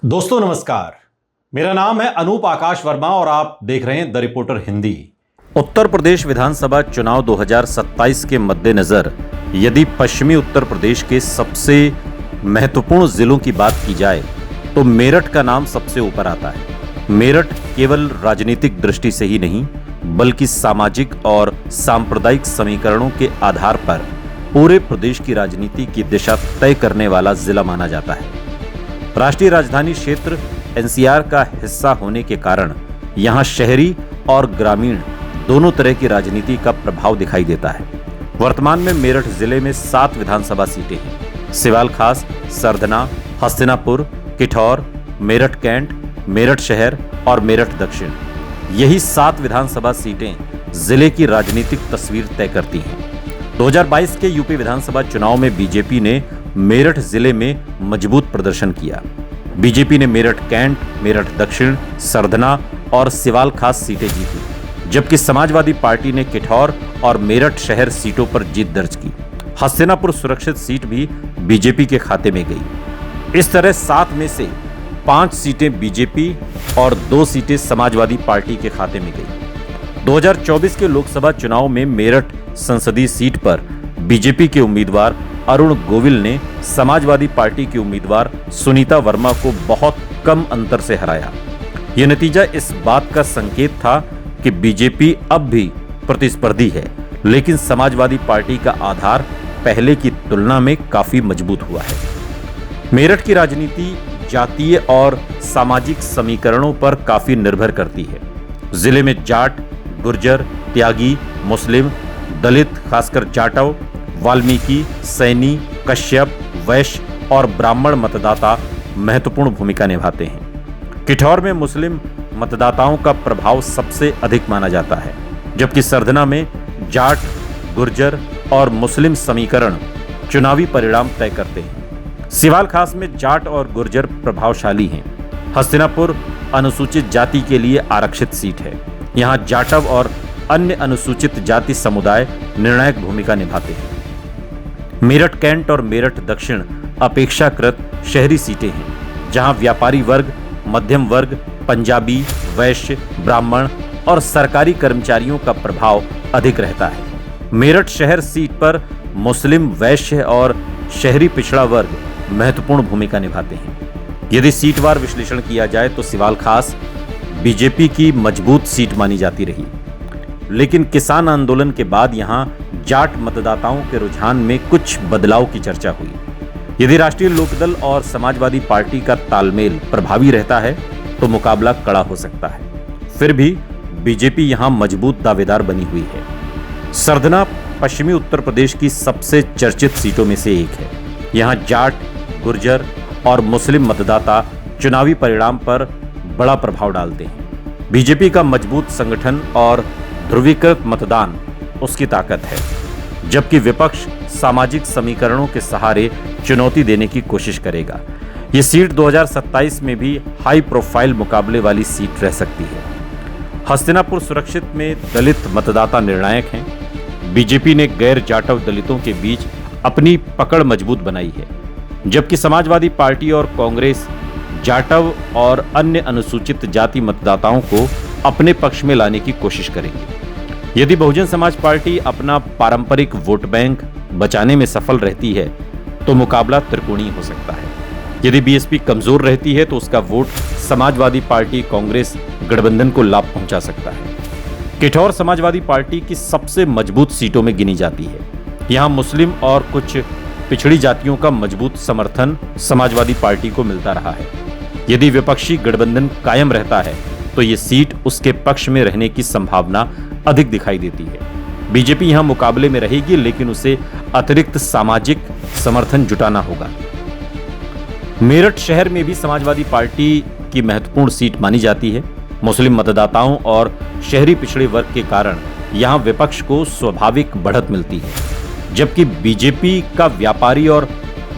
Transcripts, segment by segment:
दोस्तों नमस्कार, मेरा नाम है अनूप आकाश वर्मा और आप देख रहे हैं द रिपोर्टर हिंदी। उत्तर प्रदेश विधानसभा चुनाव 2027 के मद्देनजर यदि पश्चिमी उत्तर प्रदेश के सबसे महत्वपूर्ण जिलों की बात की जाए तो मेरठ का नाम सबसे ऊपर आता है। मेरठ केवल राजनीतिक दृष्टि से ही नहीं बल्कि सामाजिक और सांप्रदायिक समीकरणों के आधार पर पूरे प्रदेश की राजनीति की दिशा तय करने वाला जिला माना जाता है। राष्ट्रीय राजधानी क्षेत्र एनसीआर का हिस्सा होने के कारण यहां शहरी और ग्रामीण दोनों तरह की राजनीति का प्रभाव दिखाई देता है। वर्तमान में मेरठ जिले में 7 विधानसभा सीटें हैं। सिवाल खास, सरधना, हस्तिनापुर, किठौर, मेरठ कैंट, मेरठ शहर और मेरठ दक्षिण, यही 7 विधानसभा सीटें जिले की राजनीतिक तस्वीर तय करती हैं। 2022 के यूपी विधानसभा चुनाव में बीजेपी ने मेरठ जिले में मजबूत प्रदर्शन किया। बीजेपी ने मेरठ कैंट, मेरठ दक्षिण, सरधना और सिवाल खास सीटें जीती, जबकि समाजवादी पार्टी ने किठौर और मेरठ शहर सीटों पर जीत दर्ज की। हस्तिनापुर सुरक्षित सीट भी बीजेपी के खाते में गई। इस तरह 7 में से 5 सीटें बीजेपी और 2 सीटें समाजवादी पार्टी के खाते में गई। 2024 के लोकसभा चुनाव में मेरठ संसदीय सीट पर बीजेपी के उम्मीदवार अरुण गोविल ने समाजवादी पार्टी की उम्मीदवार सुनीता वर्मा को बहुत कम अंतर से हराया। यह नतीजा इस बात का संकेत था कि बीजेपी अब भी प्रतिस्पर्धी है, लेकिन समाजवादी पार्टी का आधार पहले की तुलना में काफी मजबूत हुआ है। मेरठ की राजनीति जातीय और सामाजिक समीकरणों पर काफी निर्भर करती है। जिले में जाट, गुर्जर, त्यागी, मुस्लिम, दलित खासकर जाटव, वाल्मीकि, सैनी, कश्यप, वैश्य और ब्राह्मण मतदाता महत्वपूर्ण भूमिका निभाते हैं। किठौर में मुस्लिम मतदाताओं का प्रभाव सबसे अधिक माना जाता है, जबकि सरधना में जाट, गुर्जर और मुस्लिम समीकरण चुनावी परिणाम तय करते हैं। सिवाल खास में जाट और गुर्जर प्रभावशाली हैं। हस्तिनापुर अनुसूचित जाति के लिए आरक्षित सीट है। यहाँ जाटव और अन्य अनुसूचित जाति समुदाय निर्णायक भूमिका निभाते हैं। मेरठ कैंट और मेरठ दक्षिण अपेक्षाकृत शहरी सीटें हैं, जहां व्यापारी वर्ग, मध्यम वर्ग, पंजाबी, वैश्य, ब्राह्मण और सरकारी कर्मचारियों का प्रभाव अधिक रहता है। मेरठ शहर सीट पर मुस्लिम, वैश्य और शहरी पिछड़ा वर्ग महत्वपूर्ण भूमिका निभाते हैं। यदि सीटवार विश्लेषण किया जाए तो सिवाल खास बीजेपी की मजबूत सीट मानी जाती रही, लेकिन किसान आंदोलन के बाद यहां जाट मतदाताओं के रुझान में कुछ बदलाव की चर्चा हुई। यदि राष्ट्रीय लोकदल और समाजवादी पार्टी का तालमेल प्रभावी रहता है तो मुकाबला कड़ा हो सकता है। फिर भी बीजेपी यहां मजबूत दावेदार बनी हुई है। सरधना पश्चिमी उत्तर प्रदेश की सबसे चर्चित सीटों में से एक है। यहां जाट, गुर्जर और मुस्लिम मतदाता चुनावी परिणाम पर बड़ा प्रभाव डालते हैं। बीजेपी का मजबूत संगठन और ध्रुवीकृत मतदान उसकी ताकत है, जबकि विपक्ष सामाजिक समीकरणों के सहारे चुनौती देने की कोशिश करेगा। ये सीट 2027 में भी हाई प्रोफाइल मुकाबले वाली सीट रह सकती है। हस्तिनापुर सुरक्षित में दलित मतदाता निर्णायक हैं। बीजेपी ने गैर जाटव दलितों के बीच अपनी पकड़ मजबूत बनाई है, जबकि समाजवादी पार्टी और कांग्रेस जाटव और अन्य अनुसूचित जाति मतदाताओं को अपने पक्ष में लाने की कोशिश करेंगे। यदि बहुजन समाज पार्टी अपना पारंपरिक वोट बैंक बचाने में सफल रहती है तो मुकाबला त्रिकोणीय हो सकता है। यदि बीएसपी कमजोर रहती है तो उसका वोट समाजवादी पार्टी कांग्रेस गठबंधन को लाभ पहुंचा सकता है। किठौर समाजवादी पार्टी की सबसे मजबूत सीटों में गिनी जाती है। यहां मुस्लिम और कुछ पिछड़ी जातियों का मजबूत समर्थन समाजवादी पार्टी को मिलता रहा है। यदि विपक्षी गठबंधन कायम रहता है तो ये सीट उसके पक्ष में रहने की संभावना अधिक दिखाई देती है। बीजेपी यहां मुकाबले में रहेगी, लेकिन उसे अतिरिक्त सामाजिक समर्थन जुटाना होगा। मेरठ शहर में भी समाजवादी पार्टी की महत्वपूर्ण सीट मानी जाती है। मुस्लिम मतदाताओं और शहरी पिछड़े वर्ग के कारण यहां विपक्ष को स्वाभाविक बढ़त मिलती है, जबकि बीजेपी का व्यापारी और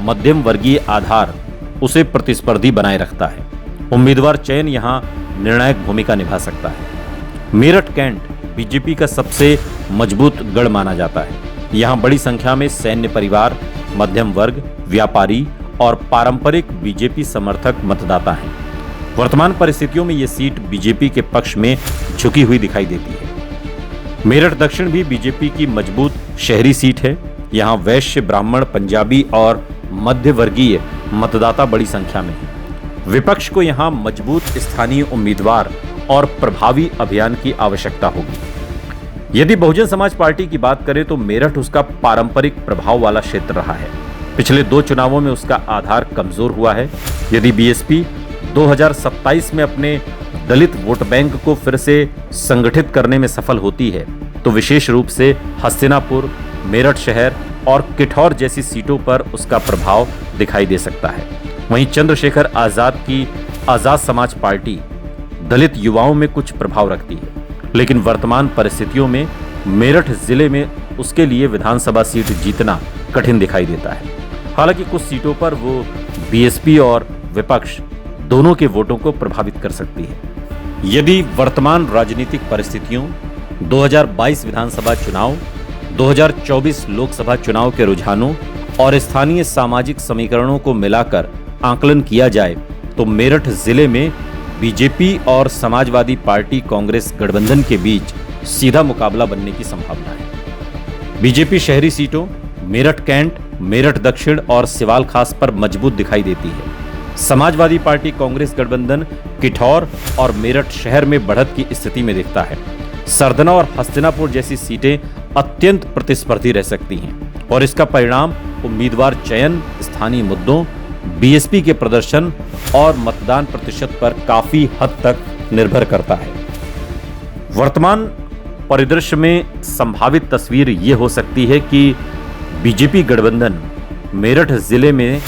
मध्यम वर्गीय आधार उसे प्रतिस्पर्धी बनाए रखता है। उम्मीदवार चयन यहां निर्णायक भूमिका निभा सकता है। मेरठ कैंट बीजेपी का सबसे मजबूत गढ़ माना जाता है। यहां बड़ी संख्या में सैन्य परिवार, मध्यम वर्ग, व्यापारी और पारंपरिक बीजेपी समर्थक मतदाता हैं। वर्तमान परिस्थितियों में ये सीट बीजेपी के पक्ष में झुकी हुई दिखाई देती है। मेरठ दक्षिण भी बीजेपी की मजबूत शहरी सीट है। यहाँ वैश्य, ब्राह्मण, पंजाबी और मध्य वर्गीय मतदाता बड़ी संख्या में है। विपक्ष को यहाँ मजबूत स्थानीय उम्मीदवार और प्रभावी अभियान की आवश्यकता होगी। यदि बहुजन समाज पार्टी की बात करें तो मेरठ उसका पारंपरिक प्रभाव वाला क्षेत्र रहा है। पिछले 2 चुनावों में उसका आधार कमजोर हुआ है। यदि बीएसपी 2027 में अपने दलित वोट बैंक को फिर से संगठित करने में सफल होती है तो विशेष रूप से हस्तिनापुर, मेरठ शहर और किठौर जैसी सीटों पर उसका प्रभाव दिखाई दे सकता है। वहीं चंद्रशेखर आजाद की आजाद समाज पार्टी दलित युवाओं में कुछ प्रभाव रखती है, लेकिन वर्तमान परिस्थितियों में मेरठ जिले में उसके लिए विधानसभा सीट जीतना कठिन दिखाई देता है। हालांकि कुछ सीटों पर वो बीएसपी और विपक्ष दोनों के वोटों को प्रभावित कर सकती है। यदि वर्तमान राजनीतिक परिस्थितियों, 2022 विधानसभा चुनाव, 2024 लोकसभा चुनाव के रुझानों और स्थानीय सामाजिक समीकरणों को मिलाकर आकलन किया जाए तो मेरठ जिले में बीजेपी और समाजवादी पार्टी कांग्रेस गठबंधन के बीच सीधा मुकाबला बनने की संभावना है। बीजेपी शहरी सीटों मेरठ कैंट, मेरठ दक्षिण और सिवाल खास पर मजबूत दिखाई देती है। समाजवादी पार्टी कांग्रेस गठबंधन किठौर और मेरठ शहर में बढ़त की स्थिति में दिखता है। सरदना और हस्तिनापुर जैसी सीटें अत्यंत प्रतिस्पर्धी रह सकती हैं और इसका परिणाम उम्मीदवार चयन, स्थानीय मुद्दों, बीएसपी के प्रदर्शन और मतदान प्रतिशत पर काफी हद तक निर्भर करता है। वर्तमान परिदृश्य में संभावित तस्वीर ये हो सकती है कि बीजेपी गठबंधन मेरठ जिले में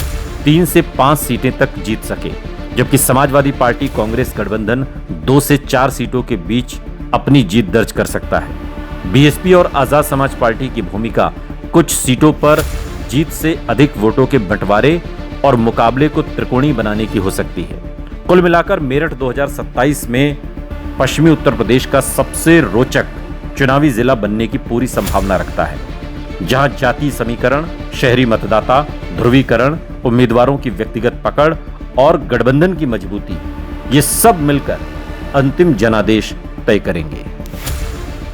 3 से 5 सीटें तक जीत सके, जबकि समाजवादी पार्टी कांग्रेस गठबंधन 2 से 4 सीटों के बीच अपनी जीत दर्ज कर सकता है। बीएसपी और आजाद समाज पार्टी की भूमिका कुछ सीटों पर जीत से अधिक वोटों के बंटवारे और मुकाबले को त्रिकोणीय बनाने की हो सकती है। कुल मिलाकर मेरठ 2027 में पश्चिमी उत्तर प्रदेश का सबसे रोचक चुनावी जिला बनने की पूरी संभावना रखता है, जहां जातीय समीकरण, शहरी मतदाता, ध्रुवीकरण, उम्मीदवारों की व्यक्तिगत पकड़ और गठबंधन की मजबूती, ये सब मिलकर अंतिम जनादेश तय करेंगे।